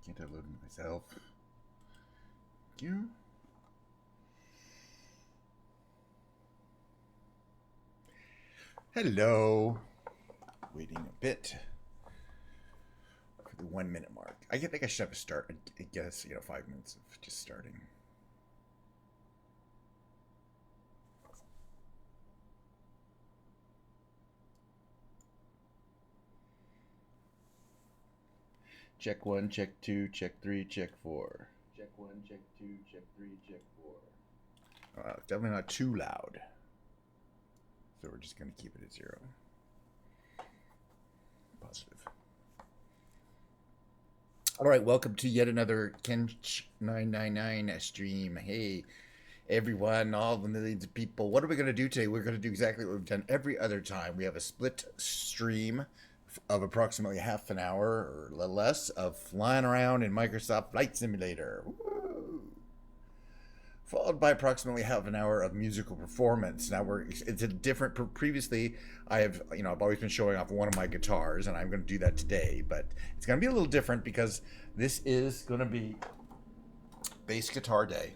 Can't I load them myself? Thank you. Hello. Waiting a bit for the 1 minute mark. I think I should have a start. I guess 5 minutes of just starting. Check 1, check 2, check 3, check 4. Check 1, check 2, check 3, check 4. Definitely not too loud. So we're just going to keep it at 0. Positive. All right, welcome to yet another Kench999 stream. Hey, everyone, all the millions of people. What are we going to do today? We're going to do exactly what we've done every other time. We have a split stream of approximately half an hour or a little less of flying around in Microsoft Flight Simulator. Woo! Followed by approximately half an hour of musical performance. Now it's a different. Previously, I've always been showing off one of my guitars, and I'm going to do that today. But it's going to be a little different because this is going to be bass guitar day.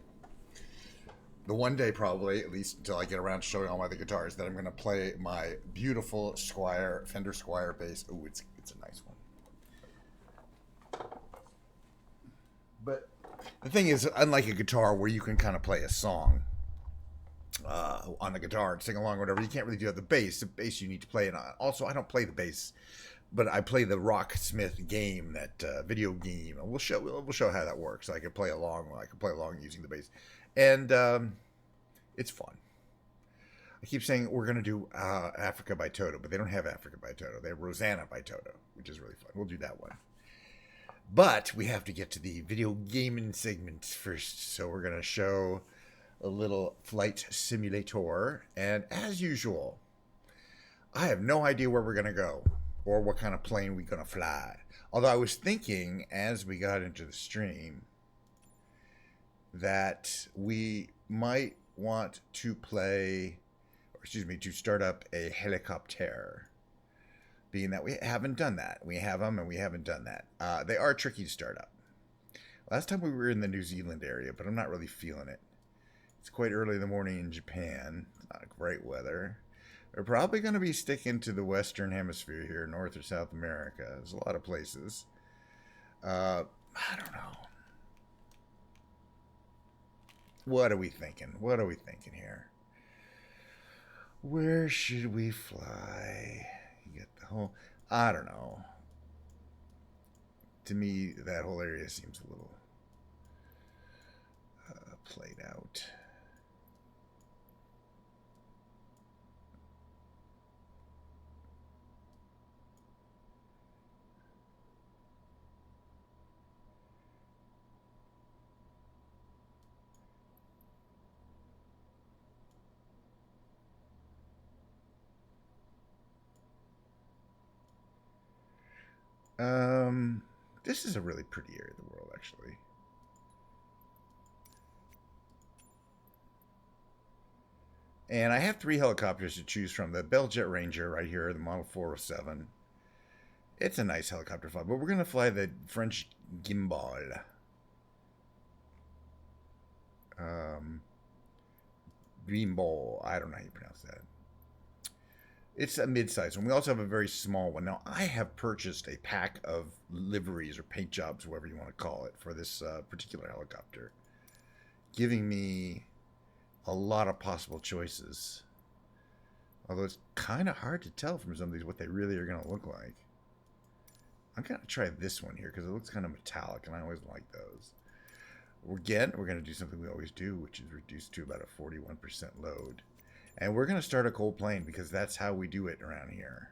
The one day, probably, at least until I get around to showing all my other guitars, that I'm going to play my beautiful Fender Squire bass. Oh, it's a nice one. But the thing is, unlike a guitar where you can kind of play a song on the guitar and sing along or whatever, you can't really do that. The bass you need to play it on. Also, I don't play the bass, but I play the Rocksmith game, that video game, and we'll show how that works. I can play along using the bass. And it's fun. I keep saying we're going to do Africa by Toto, but they don't have Africa by Toto. They have Rosanna by Toto, which is really fun. We'll do that one. But we have to get to the video gaming segment first. So we're going to show a little flight simulator. And as usual, I have no idea where we're going to go or what kind of plane we're going to fly. Although I was thinking as we got into the stream that we might want to start up a helicopter, being that we haven't done that. We have them and we haven't done that. They are tricky to start up. Last time we were in the New Zealand area, but I'm not really feeling it. It's quite early in the morning in Japan. It's not great weather. We're probably going to be sticking to the Western Hemisphere here, North or South America. There's a lot of places. I don't know. What are we thinking? What are we thinking here? Where should we fly? You get the whole... I don't know. To me, that whole area seems a little played out. This is a really pretty area of the world, actually. And I have 3 helicopters to choose from. The Bell Jet Ranger right here, the Model 407. It's a nice helicopter fly, but we're going to fly the French Gimbal. Gimbal. I don't know how you pronounce that. It's a mid-size one. We also have a very small one. Now, I have purchased a pack of liveries or paint jobs, whatever you want to call it, for this particular helicopter, giving me a lot of possible choices. Although it's kind of hard to tell from some of these what they really are going to look like. I'm going to try this one here because it looks kind of metallic, and I always like those. Again, we're going to do something we always do, which is reduce to about a 41% load. And we're going to start a cold plane because that's how we do it around here.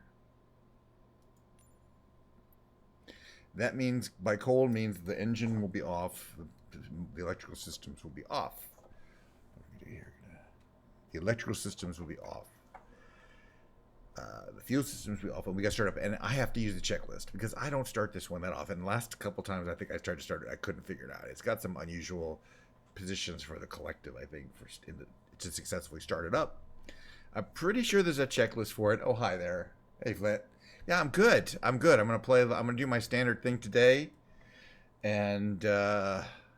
That means, by cold means the engine will be off, the electrical systems will be off. What do we do here? The electrical systems will be off. The fuel systems will be off, and we got to start up. And I have to use the checklist because I don't start this one that often. The last couple times I think I tried to start it, I couldn't figure it out. It's got some unusual positions for the collective, I think, to successfully start it up. I'm pretty sure there's a checklist for it. Oh, hi there. Hey, Flint. Yeah, I'm good. I'm going to do my standard thing today. And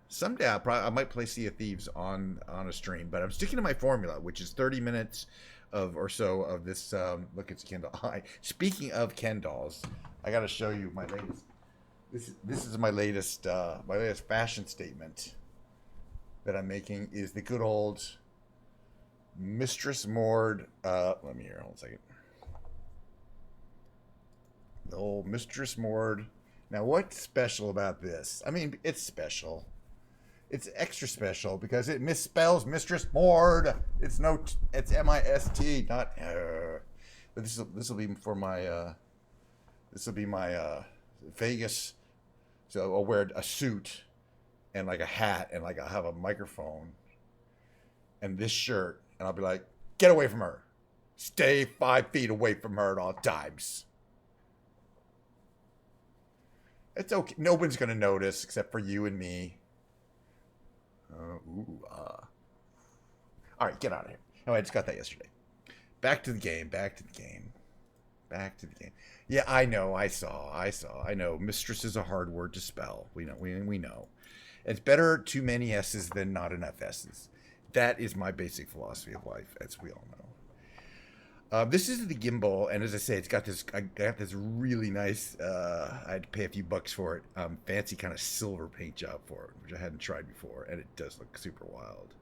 someday I might play Sea of Thieves on a stream, but I'm sticking to my formula, which is 30 minutes of or so of this. Look, it's a Ken doll. Hi. Speaking of Ken dolls, I got to show you my latest. This is my latest fashion statement that I'm making is the good old Mistress Mord. Let me hear. Hold on a second. The old Mistress Mord. Now, what's special about this? I mean, it's special. It's extra special because it misspells Mistress Mord. It's MIST, not. But this will be for my. This will be my Vegas. So I'll wear a suit and like a hat and like I'll have a microphone and this shirt and I'll be like, get away from her. Stay 5 feet away from her at all times. It's okay. No one's gonna notice except for you and me. All right, get out of here. Oh, I just got that yesterday. Back to the game. Back to the game. Back to the game. Yeah, I know. I know. Mistress is a hard word to spell. We know. We know. It's better too many S's than not enough S's. That is my basic philosophy of life, as we all know. This is the gimbal, and as I say, it's got this. I got this really nice. I had to pay a few bucks for it. Fancy kind of silver paint job for it, which I hadn't tried before, and it does look super wild.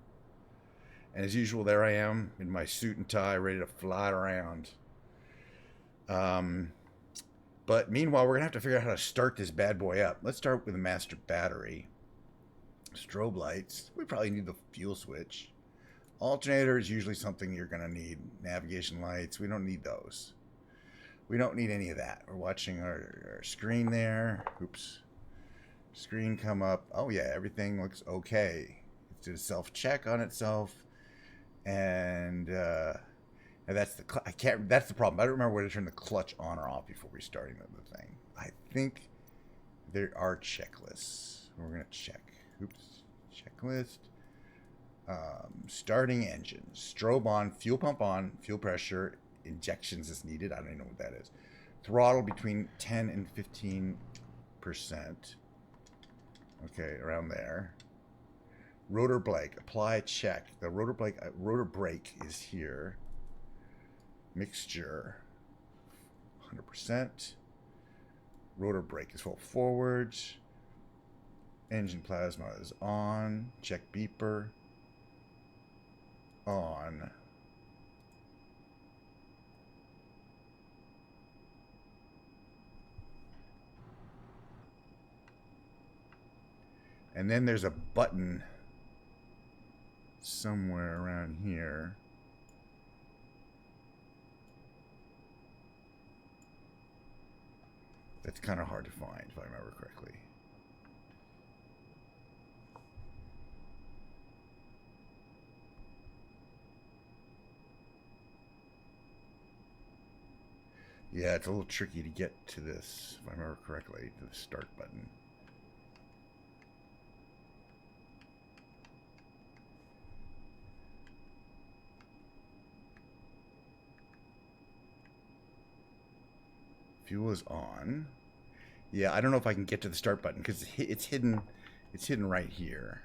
And as usual, there I am in my suit and tie, ready to fly around. But meanwhile, we're gonna have to figure out how to start this bad boy up. Let's start with the master battery. Strobe lights. We probably need the fuel switch. Alternator is usually something you're going to need. Navigation lights, we don't need those. We don't need any of that. We're watching our screen there. Oops. Screen come up. Oh yeah, everything looks okay. It did a self-check on itself. And that's that's the problem. I don't remember whether to turn the clutch on or off before restarting the thing. I think there are checklists. We're going to check. Oops. Checklist. Starting engines, strobe on, fuel pump on, fuel pressure, injections is needed. I don't even know what that is. Throttle between 10 and 15%. Okay, around there. Rotor brake, apply, check. The rotor brake is here. Mixture, 100%. Rotor brake is full forward. Engine plasma is on. Check beeper. On. And then there's a button somewhere around here. That's kind of hard to find, if I remember correctly. Yeah, it's a little tricky to get to this, if I remember correctly, to the start button. Fuel is on. Yeah, I don't know if I can get to the start button because it's hidden. It's hidden right here.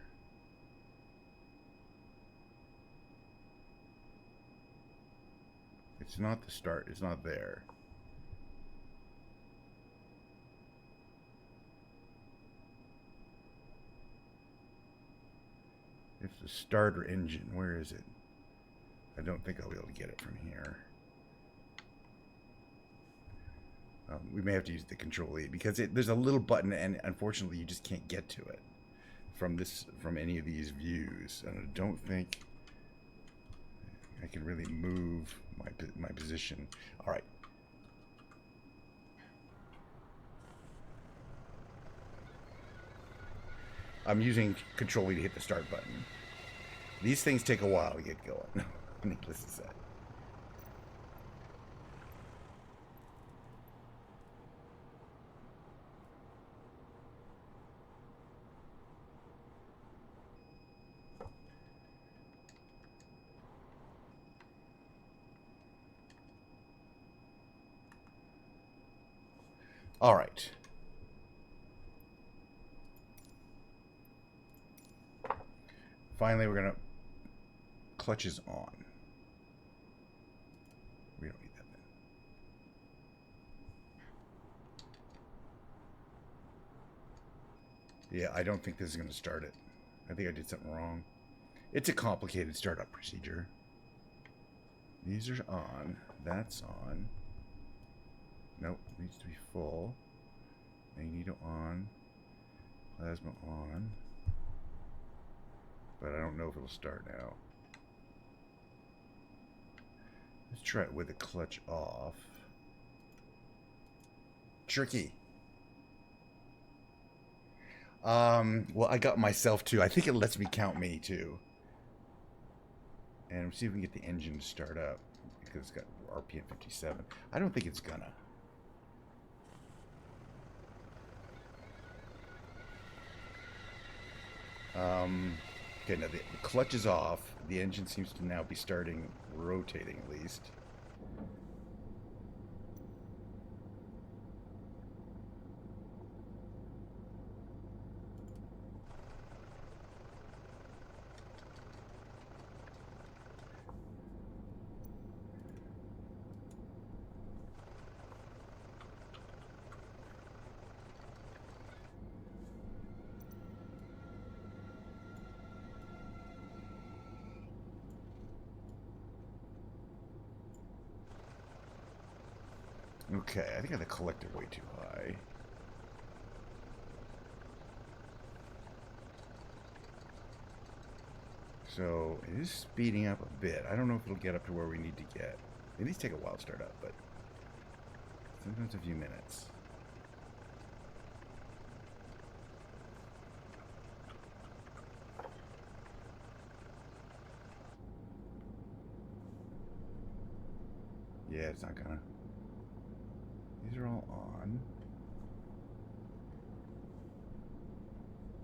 It's not the start. It's not there. It's the starter engine. Where is it? I don't think I'll be able to get it from here. We may have to use the Control E because there's a little button, and unfortunately, you just can't get to it from any of these views. And I don't think I can really move my position. All right. I'm using Control E to hit the start button. These things take a while to get going. Needless to say. All right. Finally, we're gonna clutch is on. We don't need that then. Yeah, I don't think this is gonna start it. I think I did something wrong. It's a complicated startup procedure. These are on. That's on. Nope, needs to be full. Magneto on. Plasma on. But I don't know if it'll start now. Let's try it with the clutch off. Tricky. Well, I got myself too. I think it lets me count me too. And see if we can get the engine to start up. Because it's got RPM 57. I don't think it's gonna. Okay, now the clutch is off. The engine seems to now be starting rotating at least. Okay, I think I had the collector way too high. So it is speeding up a bit. I don't know if it'll get up to where we need to get. It needs to take a while to start up, but sometimes a few minutes. Yeah, it's not gonna. These are all on.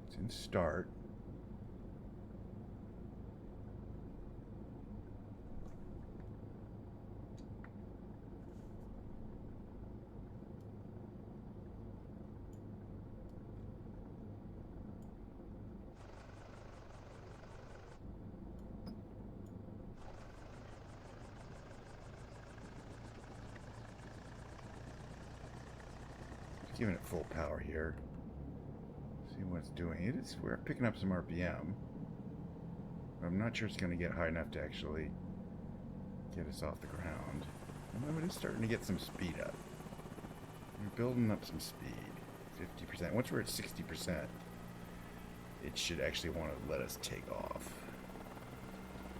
It's in start. Giving it full power here. See what it's doing. We're picking up some RPM. I'm not sure it's going to get high enough to actually get us off the ground. Although it is starting to get some speed up. We're building up some speed. 50%. Once we're at 60%, it should actually want to let us take off.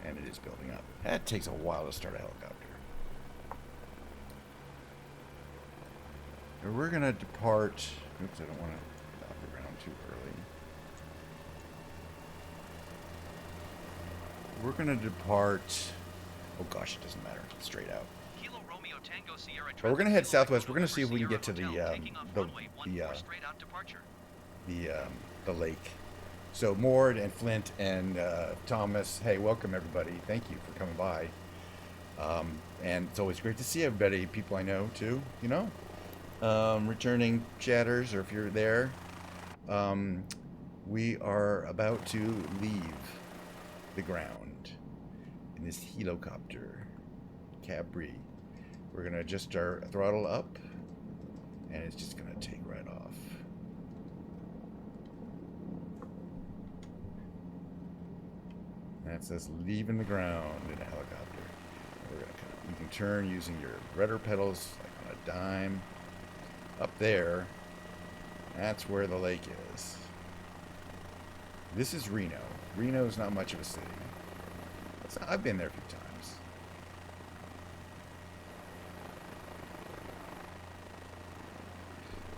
And it is building up. That takes a while to start a helicopter. We're going to depart. Oops, I don't want to off the ground too early. We're going to depart. Oh gosh, it doesn't matter. Straight out. Kilo Romeo Tango Sierra. But we're going to head southwest. We're going to see if we can get to the lake. So Mord and Flint and Thomas. Hey, welcome everybody. Thank you for coming by. And it's always great to see everybody. People I know too. You know. Returning chatters, or if you're there, we are about to leave the ground in this helicopter, Cabri. We're going to adjust our throttle up, and it's just going to take right off. That's us leaving the ground in a helicopter. We're gonna you can turn using your rudder pedals like on a dime. Up there, that's where the lake is. This is Reno. Reno is not much of a city. I've been there a few times.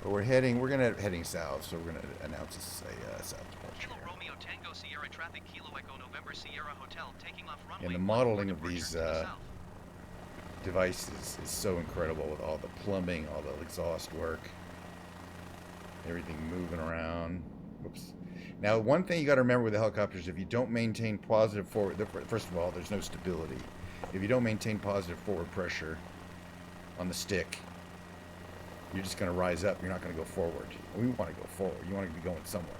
But we're heading south, so we're gonna announce this a south departure. Kilo Romeo Tango Sierra traffic Kilo Echo November Sierra Hotel taking off runway. And the modeling of these devices is so incredible with all the plumbing, all the exhaust work, everything moving around. Whoops. Now, one thing you got to remember with the helicopters, if you don't maintain positive forward, first of all, there's no stability. If you don't maintain positive forward pressure on the stick, you're just going to rise up. You're not going to go forward. We want to go forward. You want to be going somewhere.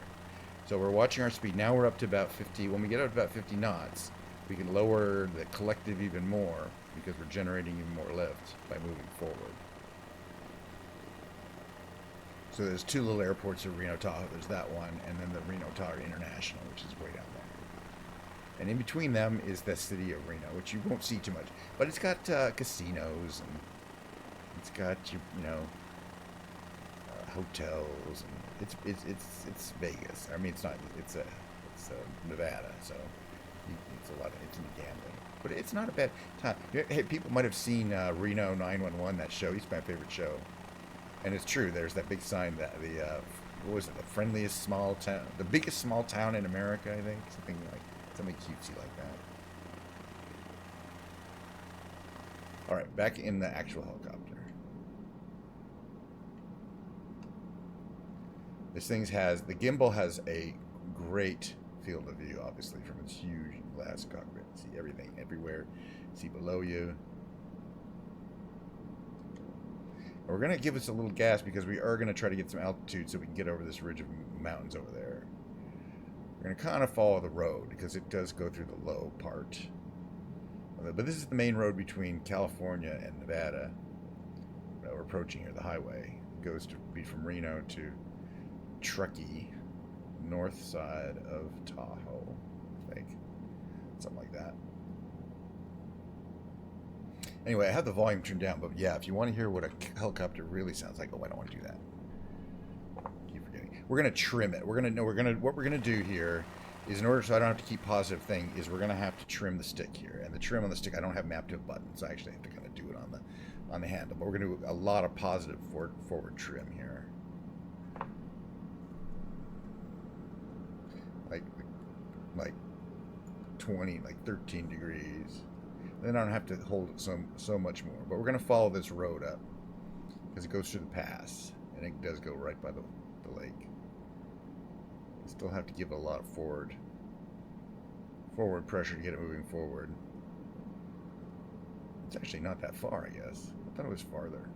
So we're watching our speed. Now we're up to about 50. When we get up to about 50 knots, we can lower the collective even more because we're generating even more lift by moving forward. So there's two little airports of Reno Tahoe. There's that one, and then the Reno Tahoe International, which is way down there. And in between them is the city of Reno, which you won't see too much. But it's got casinos, and it's got hotels, and it's Vegas. I mean, it's not. It's Nevada, so it's into gambling. But it's not a bad time. Hey, people might have seen Reno 911, that show. It's my favorite show. And it's true. There's that big sign that what was it? The friendliest small town, the biggest small town in America, I think. Something cutesy like that. All right, back in the actual helicopter. This thing the gimbal has a great field of view, obviously, from its huge glass cockpit. See everything, everywhere. See below you. We're going to give us a little gas because we are going to try to get some altitude so we can get over this ridge of mountains over there. We're going to kind of follow the road because it does go through the low part. But this is the main road between California and Nevada that we're approaching here, the highway. It goes to be from Reno to Truckee, north side of Tahoe, I think. Something like that. Anyway, I have the volume turned down, but yeah, if you want to hear what a helicopter really sounds like, I don't want to do that. Keep forgetting. We're gonna trim it. What we're gonna do here is, in order so I don't have to keep positive thing, is we're gonna have to trim the stick here. And the trim on the stick I don't have mapped to a button, so I actually have to kind of do it on the handle. But we're gonna do a lot of positive forward trim here. Like 20, like 13 degrees. Then I don't have to hold it so much more. But we're going to follow this road up because it goes through the pass, and it does go right by the lake. You still have to give it a lot of forward pressure to get it moving forward. It's actually not that far, I guess. I thought it was farther.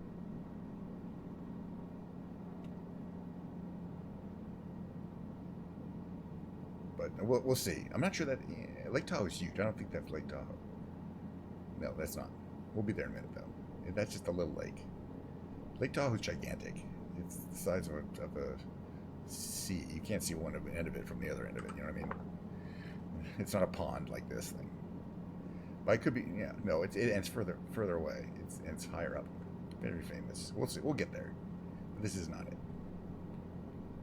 But we'll see. I'm not sure that Lake Tahoe is huge. I don't think that's Lake Tahoe. No, that's not. We'll be there in a minute, though. That's just a little lake. Lake Tahoe is gigantic. It's the size of a sea. You can't see one end of it from the other end of it. You know what I mean? It's not a pond like this thing. But it could be. Yeah. No, it's further away. It's higher up. Very famous. We'll see. We'll get there. But this is not it.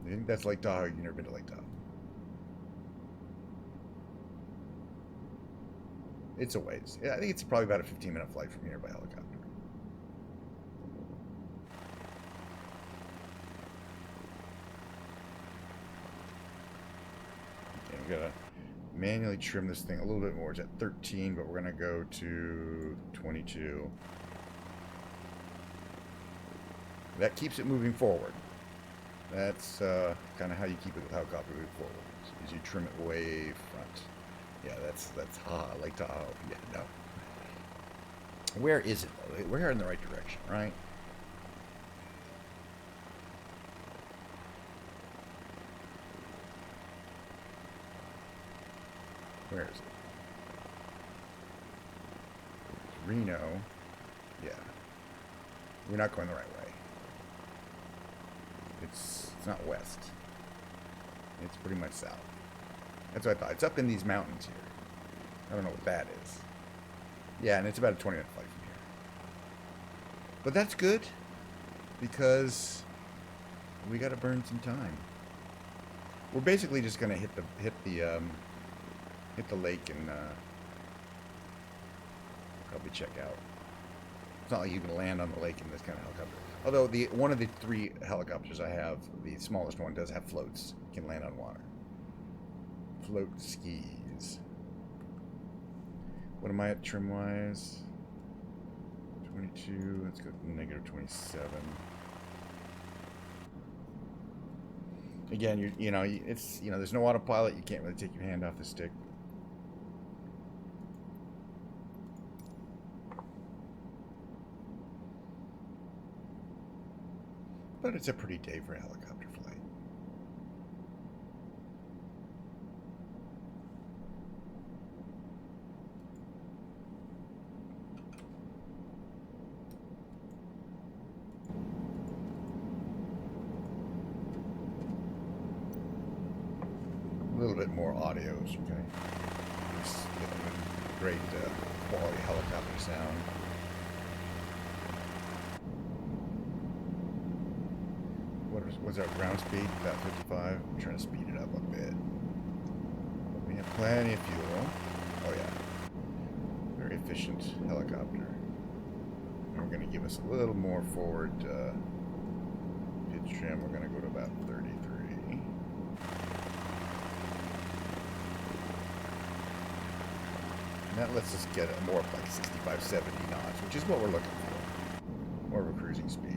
You think that's Lake Tahoe? You've never been to Lake Tahoe. It's a ways. Yeah, I think it's probably about a 15-minute flight from here by helicopter. Okay, we gotta manually trim this thing a little bit more. It's at 13, but we're gonna go to 22. That keeps it moving forward. That's kind of how you keep it with helicopter moving forward. Is you trim it way front. Yeah, that's Lake Tahoe. Yeah, no. Where is it, though? We're in the right direction, right? Where is it? Reno. Yeah. We're not going the right way. It's not west. It's pretty much south. That's what I thought. It's up in these mountains here. I don't know what that is. Yeah, and it's about a 20-minute flight from here. But that's good because we got to burn some time. We're basically just going to hit the lake and probably check out. It's not like you can land on the lake in this kind of helicopter. Although one of the 3 helicopters I have, the smallest one, does have floats. You can land on water. Float skis. What am I at trim-wise? 22. Let's go to negative 27. Again, there's no autopilot. You can't really take your hand off the stick. But it's a pretty day for a helicopter flight. A little bit more audio, so we can get a great quality helicopter sound. What's our ground speed? About 55. I'm trying to speed it up a bit. We have plenty of fuel. Oh yeah. Very efficient helicopter. And we're going to give us a little more forward pitch trim. We're going to go to about 33. And that lets us get more like 65, 70 knots, which is what we're looking for. More of a cruising speed.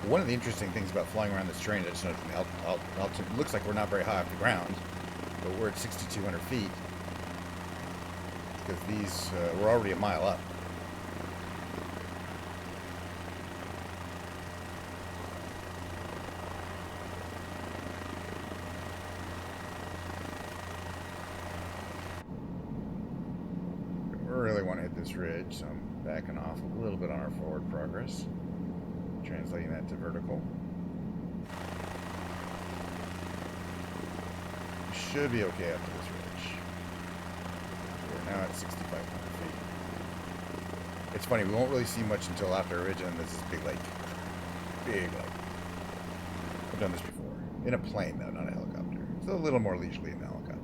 One of the interesting things about flying around this terrain, I just noticed it looks like we're not very high off the ground, but we're at 6,200 feet because these we're already a mile up. We really want to hit this ridge, so I'm backing off a little bit on our forward progress. Translating that to vertical. We should be okay up to this ridge. We're now at 6,500 feet. It's funny, we won't really see much until after a ridge, and there's this big lake. Big lake. I've done this before. In a plane, though, not a helicopter. It's a little more leisurely in the helicopter.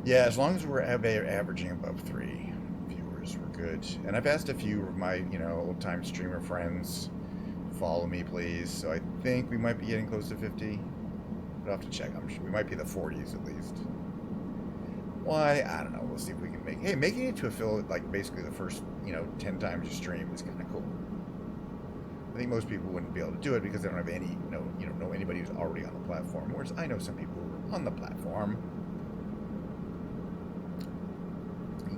Yeah, as long as we're averaging above 3 viewers, we're good. And I've asked a few of my, old-time streamer friends, follow me, please. So I think we might be getting close to 50. But I'll have to check. I'm sure we might be in the 40s at least. Why? I don't know. We'll see if we can make. Hey, making it to affiliate, like basically the first, 10 times you stream is kind of cool. I think most people wouldn't be able to do it because they don't have any, know anybody who's already on the platform. Whereas I know some people who are on the platform.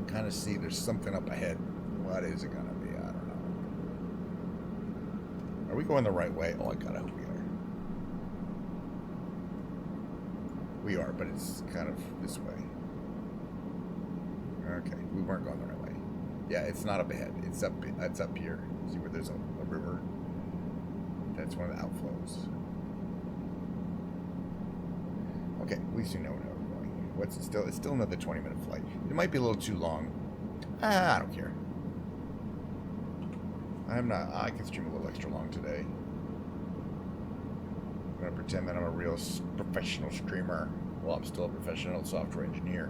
Kind of see there's something up ahead. What is it gonna be? I don't know. Are we going the right way? Oh, I gotta hope we are. We are, but it's kind of this way. Okay, we weren't going the right way. Yeah, it's not up ahead. It's up here. See where there's a river? That's one of the outflows. Okay, at least you know now. What's it still? It's still another 20-minute flight. It might be a little too long. I don't care. I can stream a little extra long today. I'm gonna pretend that I'm a real professional streamer. Well, I'm still a professional software engineer.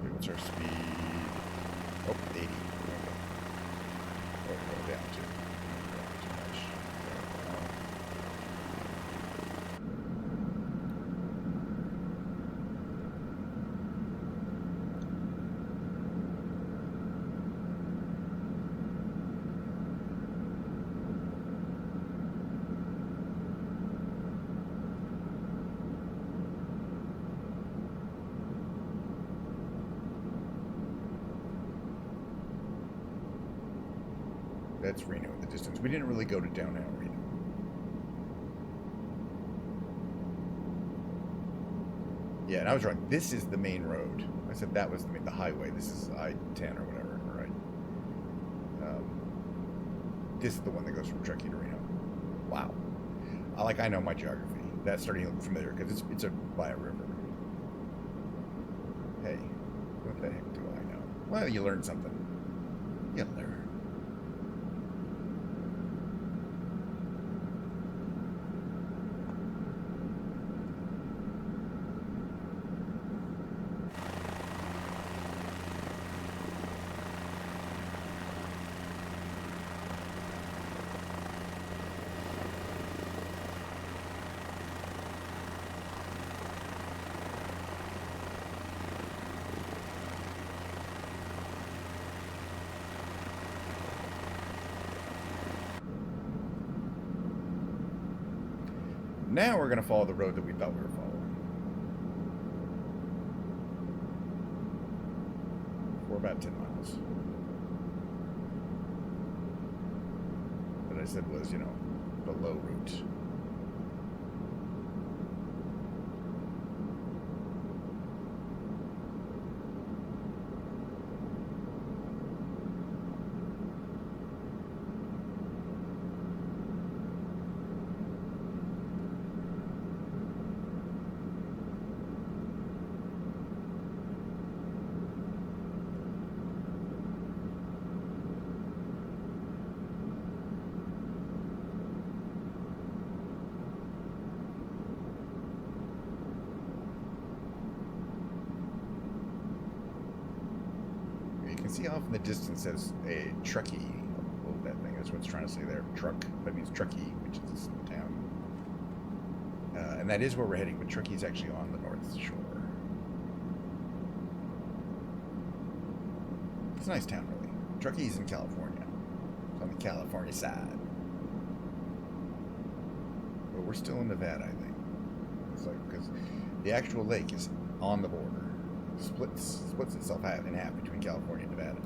Okay, what's our speed? Oh, 80. Okay. Oh, go down too. Too much. That's Reno in the distance. We didn't really go to downtown Reno. Yeah, and I was wrong. This is the main road. I said that was the highway. This is I-10 or whatever, right? This is the one that goes from Truckee to Reno. Wow. I know my geography. That's starting to look familiar because it's by a river. Hey, what the heck do I know? Well, you learn something. You learn. Now we're going to follow the road that we thought we were following. For about 10 miles. What I said was, you know, the low route. See off in the distance as a truckie. Oh, that thing. That's what it's trying to say there. Truck. That means truckie, which is this town. And that is where we're heading, but Truckie's actually on the North Shore. It's a nice town, really. Truckie's in California. It's on the California side. But we're still in Nevada, I think. It's like, because the actual lake is on the border. Splits itself in half between California and Nevada.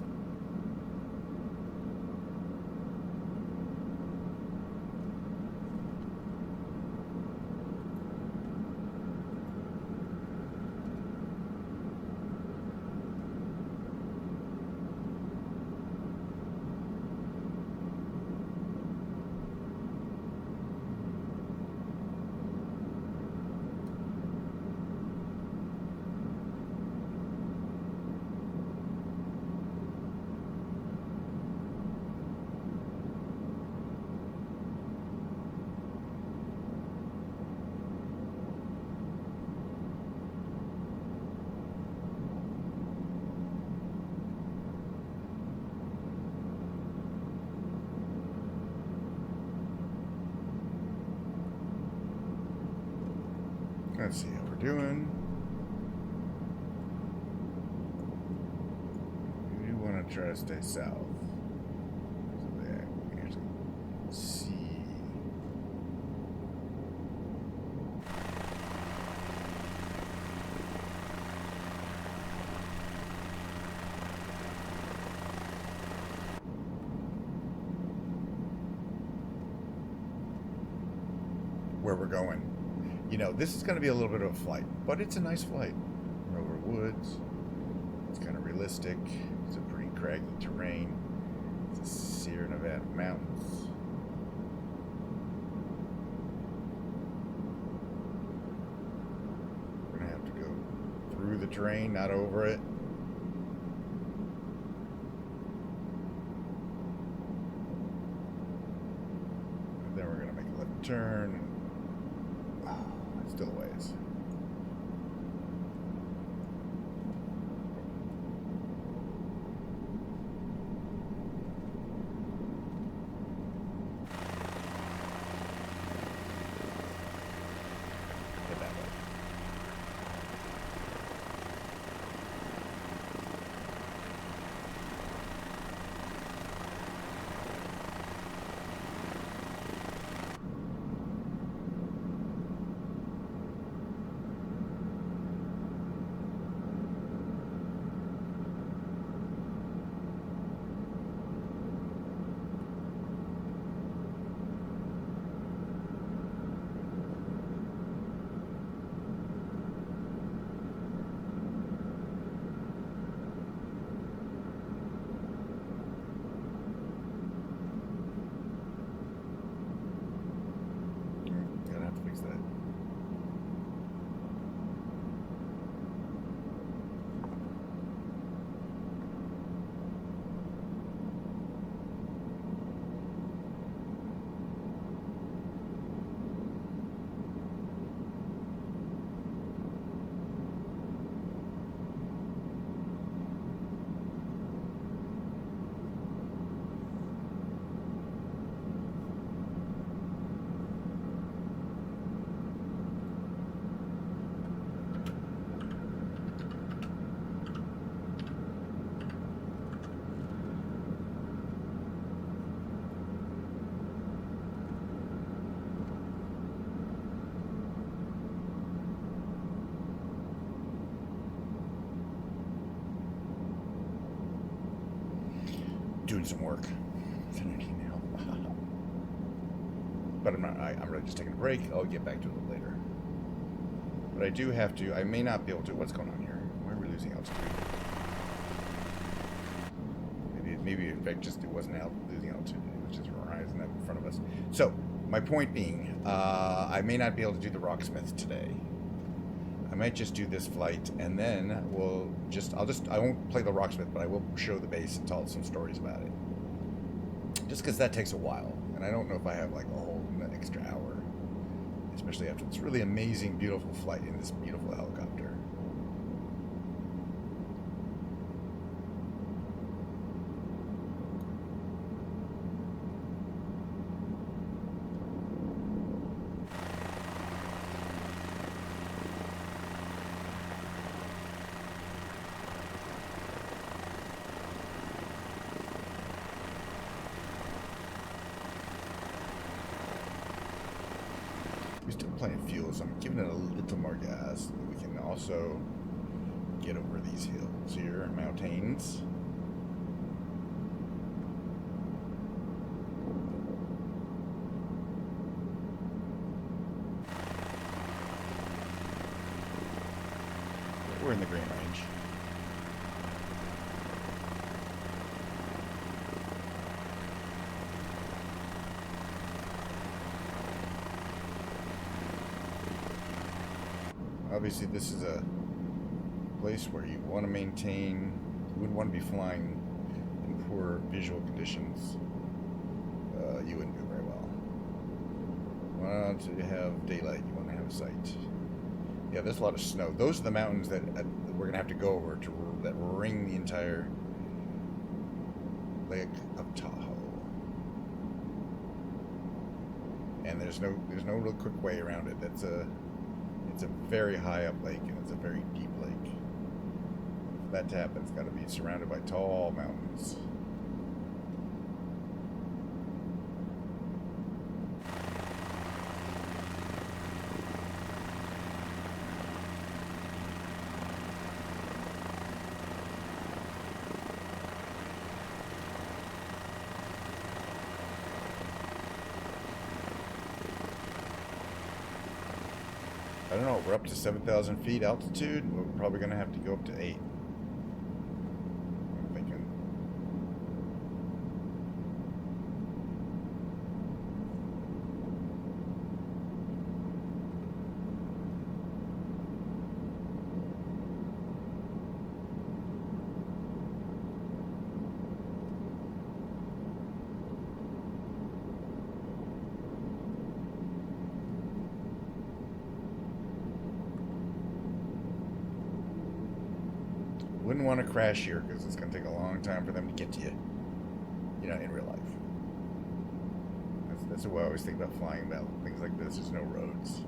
Let's see how we're doing. We do want to try to stay south. So that we can actually see. Where we're going. You know, this is going to be a little bit of a flight, but it's a nice flight. We're over woods. It's kind of realistic. It's a pretty craggy terrain. It's the Sierra Nevada mountains. We're going to have to go through the terrain, not over it. And then we're going to make a left turn. Still a ways. Get that way. doing some work. Send an email. But I'm not. I'm really just taking a break. I'll get back to it a little later. But I do have to. I may not be able to. What's going on here? Why are we losing altitude? Maybe in fact just it wasn't losing altitude. It was just rising up in front of us. So my point being, I may not be able to do the Rocksmith today. I might just do this flight, and then I won't play the Rocksmith, but I will show the base and tell some stories about it. Just because that takes a while, and I don't know if I have like a whole extra hour, especially after this really amazing, beautiful flight in this beautiful helicopter. We're still playing fuel, so I'm giving it a little more gas so that we can also get over these hills here, mountains. We're in the green range. Obviously, this is a place where you want to maintain, you wouldn't want to be flying in poor visual conditions. You wouldn't do very well. You want to have daylight, you want to have sight. Yeah, there's a lot of snow. Those are the mountains that we're going to have to go over that ring the entire Lake of Tahoe. And there's no real quick way around it. It's a very high up lake, and it's a very deep lake. For that to happen, it's got to be surrounded by tall mountains. I don't know, we're up to 7,000 feet altitude. We're probably going to have to go up to 8. I'm thinking. Wouldn't want to crash here because it's going to take a long time for them to get to you, in real life. That's what I always think about flying about things like this. There's no roads.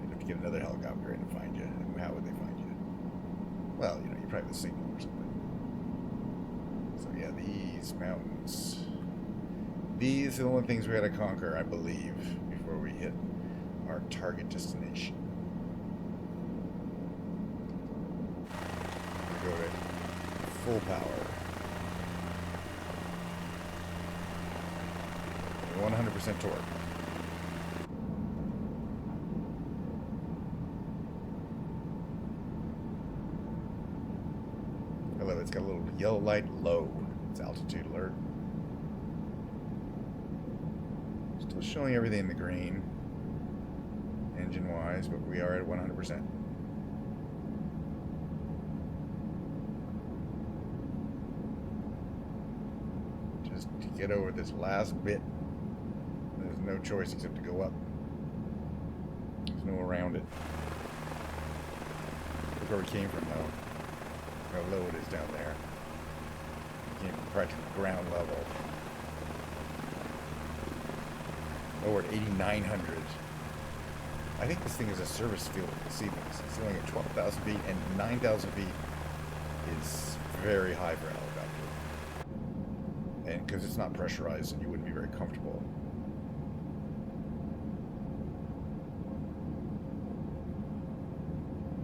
They'd have to get another helicopter in to find you. And how would they find you? Well, you probably have a signal or something. So yeah, these mountains. These are the only things we got to conquer, I believe, before we hit our target destination. Go to full power. 100% torque. I love it. It's got a little yellow light low. It's altitude alert. Still showing everything in the green, engine-wise, but we are at 100%. Get over this last bit. There's no choice except to go up. There's no around it. Look where we came from, though. How low it is down there. We came from practically ground level. Oh, we're at 8,900. I think this thing is a service field. See, it's only at 12,000 feet, and 9,000 feet is very high for an helicopter. And because it's not pressurized, and you wouldn't be very comfortable.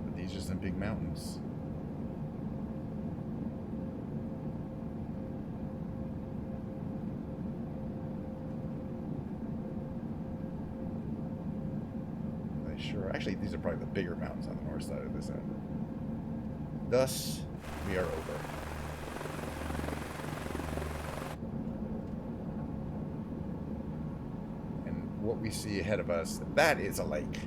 But these are some big mountains. quite sure. Actually, these are probably the bigger mountains on the north side of this end. Thus, we are over. And what we see ahead of us, that is a lake.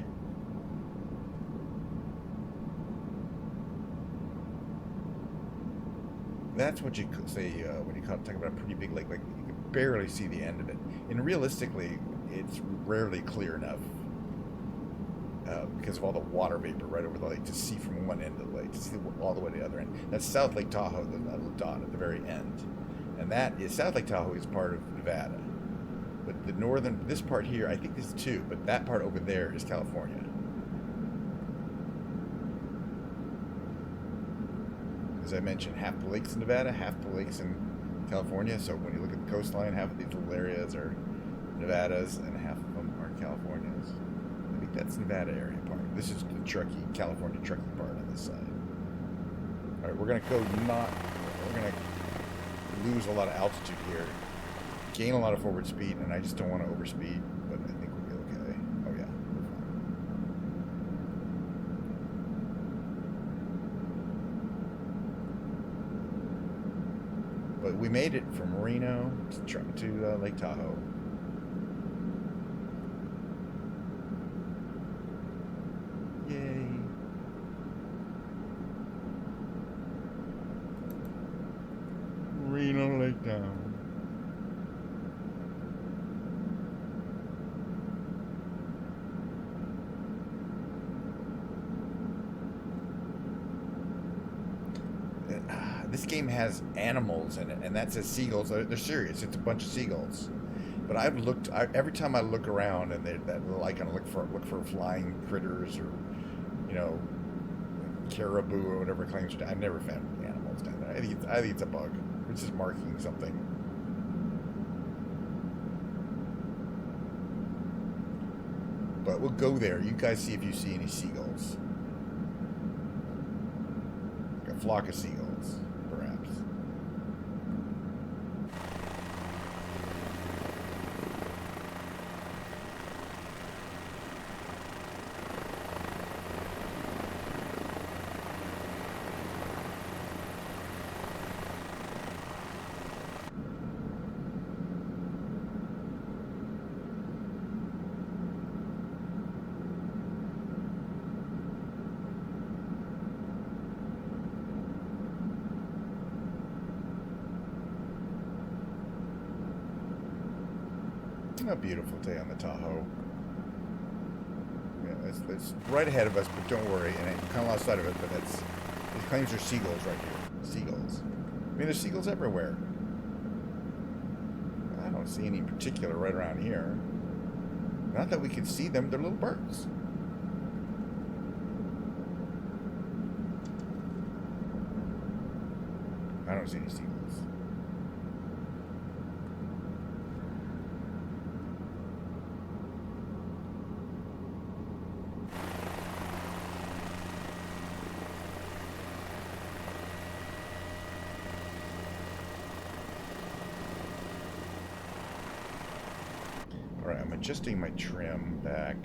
That's what you could say when you talk about a pretty big lake. Like, you can barely see the end of it. And realistically, it's rarely clear enough because of all the water vapor right over the lake to see from one end of the lake, to see all the way to the other end. That's South Lake Tahoe, the little dot at the very end. And that is, South Lake Tahoe is part of Nevada. But the northern, this part here, I think is too, but that part over there is California. As I mentioned, half the lake's in Nevada, half the lake's in California. So when you look at the coastline, half of these little areas are Nevadas and half of them are Californias. I think that's Nevada area part. This is the Truckee, California Truckee part on this side. All right, we're gonna lose a lot of altitude here, gain a lot of forward speed, and I just don't want to overspeed, but I think we'll be okay. Oh yeah, we're fine. But we made it from Reno to Lake Tahoe. Yay. Reno Lake Tahoe. This game has animals in it, and that says seagulls. They're serious. It's a bunch of seagulls. But I've looked every time I look around, and that little icon, look for flying critters or, you know, caribou or whatever it claims to. I've never found any animals down there. I think it's a bug. It's just marking something. But we'll go there. You guys see if you see any seagulls. Like a flock of seagulls. A beautiful day on the Tahoe. Yeah, it's right ahead of us, but don't worry. And I kind of lost sight of it, but it claims there's seagulls right here. Seagulls. I mean, there's seagulls everywhere. I don't see any in particular right around here. Not that we can see them. They're little birds. I don't see any seagulls. Alright, I'm adjusting my trim back.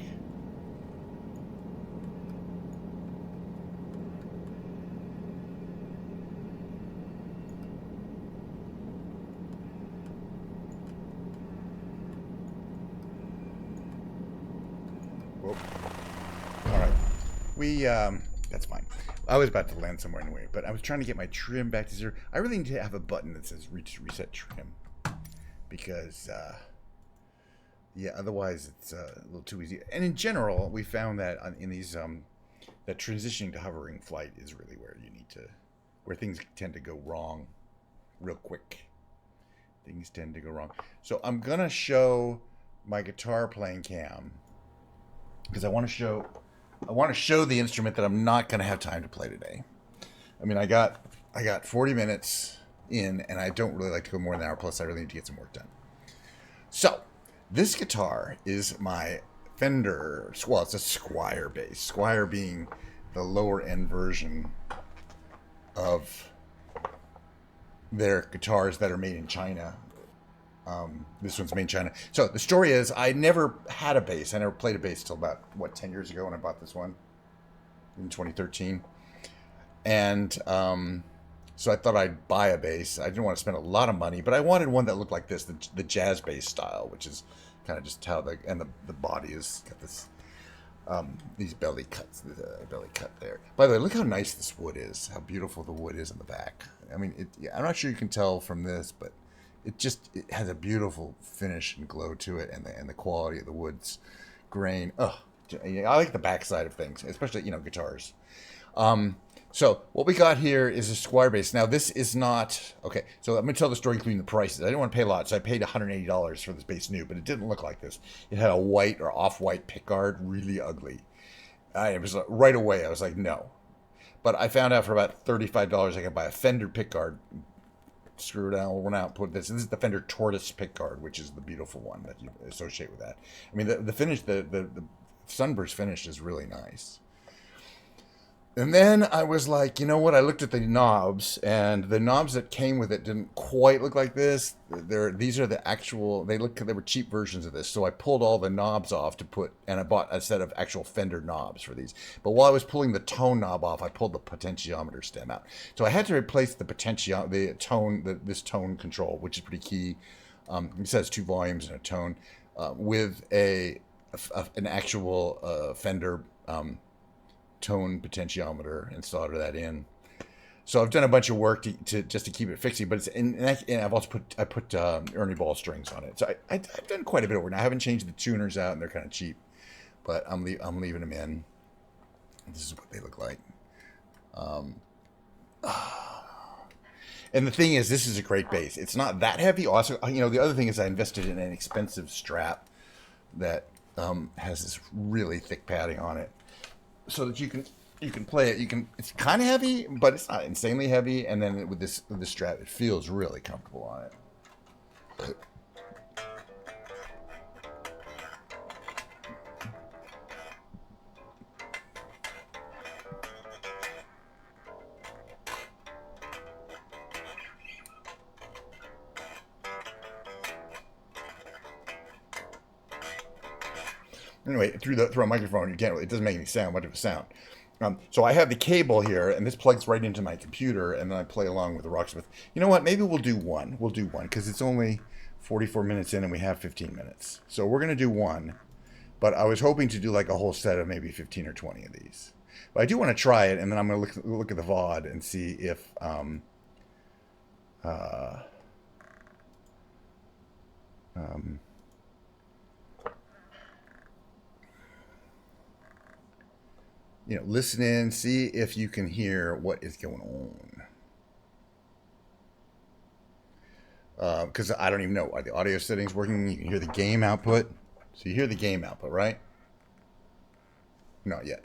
Whoa. Alright. That's fine. I was about to land somewhere anyway, but I was trying to get my trim back to 0. I really need to have a button that says reset trim. Because, yeah, otherwise it's a little too easy. And in general, we found that in these, that transitioning to hovering flight is really where you need to, where things tend to go wrong real quick. Things tend to go wrong. So I'm going to show my guitar playing cam because I want to show the instrument that I'm not going to have time to play today. I mean, I got 40 minutes in, and I don't really like to go more than an hour, plus I really need to get some work done. So, this guitar is my Fender, well, it's a Squire bass. Squire being the lower end version of their guitars that are made in China. This one's made in China. So the story is, I never had a bass. I never played a bass till about, what, 10 years ago when I bought this one in 2013. And so I thought I'd buy a bass. I didn't want to spend a lot of money, but I wanted one that looked like this, the jazz bass style, which is kind of just how the body is got this these belly cuts, belly cut there. By the way, look how nice this wood is. How beautiful the wood is in the back. I mean, I'm not sure you can tell from this, but it has a beautiful finish and glow to it, and the quality of the wood's grain. Oh, I like the backside of things, especially guitars. Um, so what we got here is a Squire bass. Now this is not okay. So I'm gonna tell the story including the prices. I didn't want to pay a lot, so I paid $180 for this bass new, but it didn't look like this. It had a white or off-white pickguard, really ugly. I was right away. I was like, no. But I found out for about $35 I could buy a Fender pickguard. Screw it out, worn out. Put this. This is the Fender Tortoise pickguard, which is the beautiful one that you associate with that. I mean, the finish, the sunburst finish is really nice. And then I was like, you know what? I looked at the knobs, and the knobs that came with it didn't quite look like this. These are the actual. They were cheap versions of this. So I pulled all the knobs off and I bought a set of actual Fender knobs for these. But while I was pulling the tone knob off, I pulled the potentiometer stem out. So I had to replace this tone control, which is pretty key. It says 2 volumes and a tone, with an actual Fender. Tone potentiometer and solder that in. So I've done a bunch of work to just to keep it fixing, but and I've also put Ernie ball strings on it. So I've done quite a bit of work. Now I haven't changed the tuners out, and they're kind of cheap, but I'm leaving them in. This is what they look like. And the thing is, this is a great bass. It's not that heavy. Also, the other thing is I invested in an expensive strap that has this really thick padding on it, so that you can play it. It's kind of heavy, but it's not insanely heavy. And then with this strap, it feels really comfortable on it. Anyway, through a microphone, it doesn't make any sound, much of a sound. So I have the cable here, and this plugs right into my computer, and then I play along with the Rocksmith. You know what? Maybe we'll do one. We'll do one, because it's only 44 minutes in, and we have 15 minutes. So we're going to do one, but I was hoping to do like a whole set of maybe 15 or 20 of these. But I do want to try it, and then I'm going to look at the VOD and see if... uh, um, listen in, see if you can hear what is going on. Because I don't even know. Are the audio settings working? You can hear the game output. So you hear the game output, right? Not yet.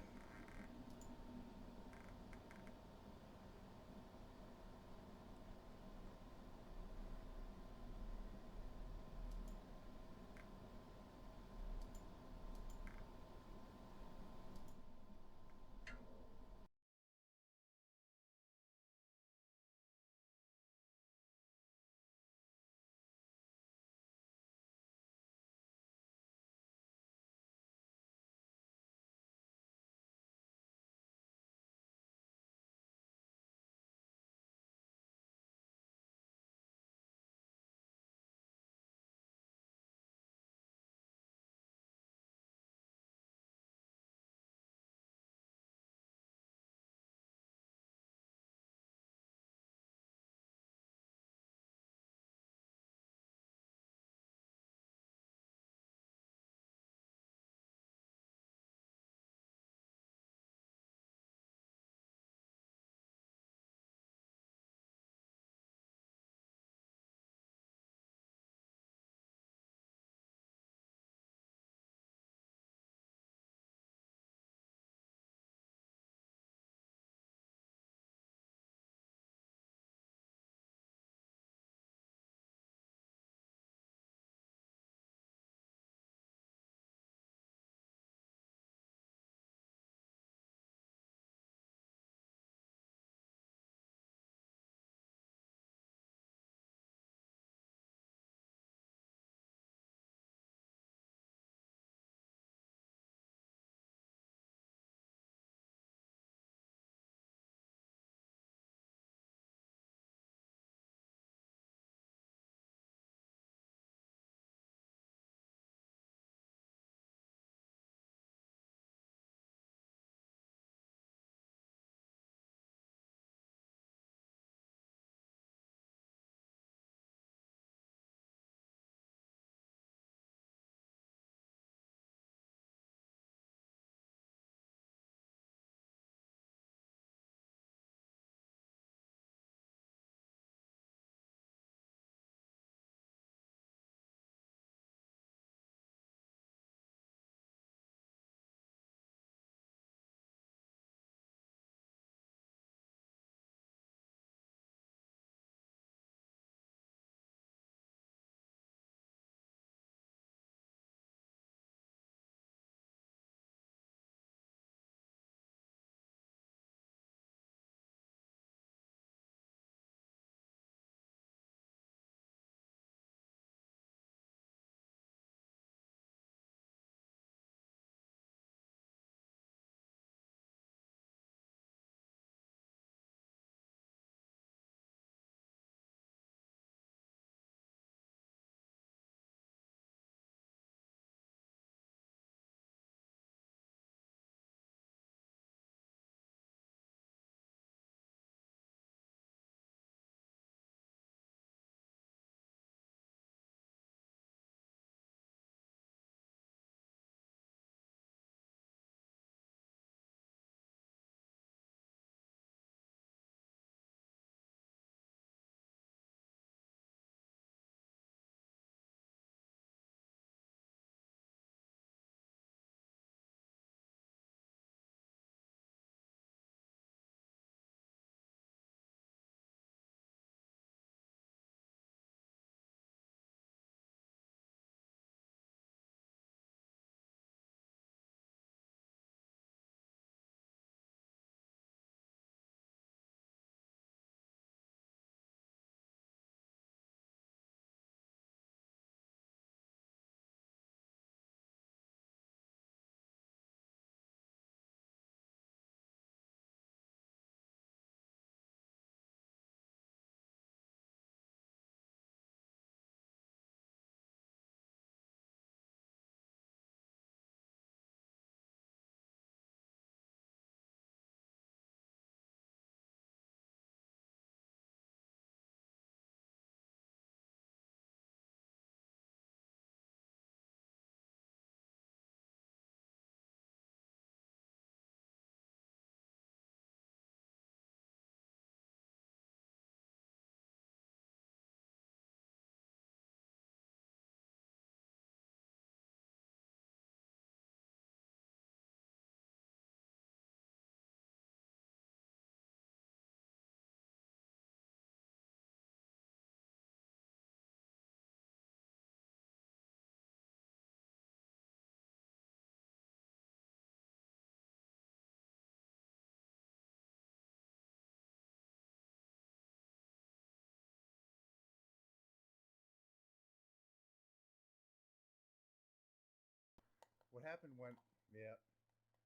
What happened when? Yeah.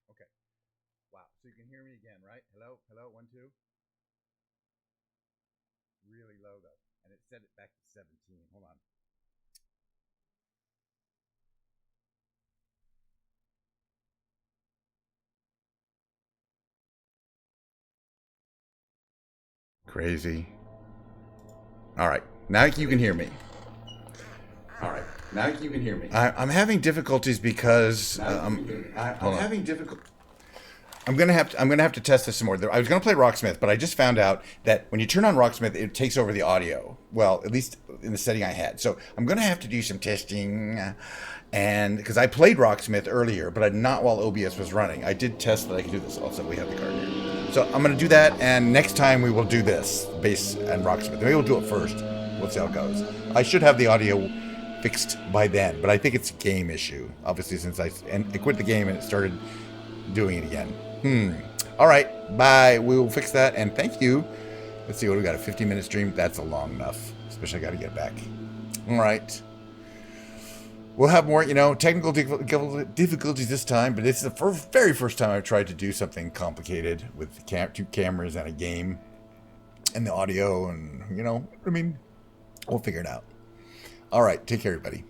Okay. Wow. So you can hear me again, right? Hello? Hello? 1, 2. Really low, though. And it set it back to 17. Hold on. Crazy. All right. Now you can hear me. All right. Now you can hear me. I'm having difficulties because I'm having difficulty. I'm gonna have to test this some more. I was gonna play Rocksmith, but I just found out that when you turn on Rocksmith, it takes over the audio. Well, at least in the setting I had. So I'm gonna have to do some testing, and because I played Rocksmith earlier, but not while OBS was running. I did test that I could do this. Also, we have the card here. So I'm gonna do that, and next time we will do this bass and Rocksmith. Maybe we'll do it first. We'll see how it goes. I should have the audio fixed by then, but I think it's a game issue. Obviously, since I quit the game and it started doing it again. All right. Bye. We will fix that. And thank you. Let's see what we got. A 15-minute stream. That's a long enough. Especially I got to get back. All right. We'll have more, technical difficulties this time. But it's the very first time I've tried to do something complicated with 2 cameras and a game and the audio. And, we'll figure it out. All right. Take care, everybody.